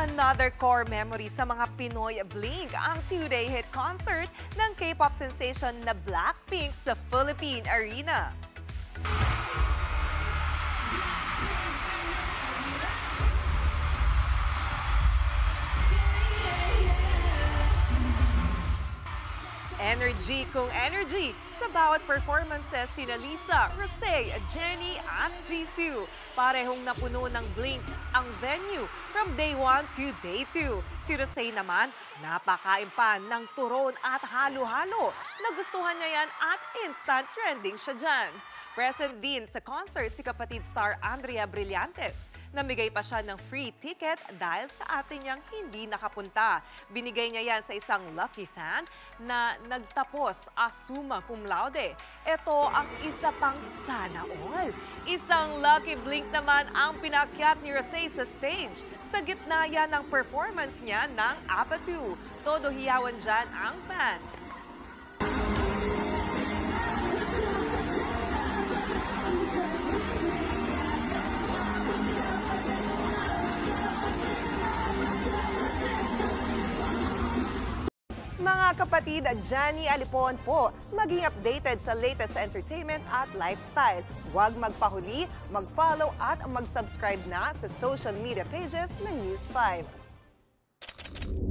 Another core memory sa mga Pinoy Blink ang two-day hit concert ng K-pop sensation na Blackpink sa Philippine Arena. Energy kung energy sa bawat performances sina Lisa, Rosé, Jennie at Jisoo. Parehong napuno ng Blinks ang venue from day 1 to day 2. Si Rosé naman, napakain pa ng turon at halo-halo. Nagustuhan niya yan at instant trending siya dyan. Present din sa concert si kapatid star Andrea Brillantes. Namigay pa siya ng free ticket dahil sa atin niyang hindi nakapunta. Binigay niya yan sa isang lucky fan na nagtapos summa cum laude. Ito ang isa pang sana all. Isang lucky Blink naman ang pinakyat ni Rosé sa stage. Sa gitna yan ng performance niya ng Apatu. Todo hiyawan dyan ang fans. Mga kapatid, Jennie Alipon po, maging updated sa latest entertainment at lifestyle. Huwag magpahuli, mag-follow at mag-subscribe na sa social media pages ng News 5.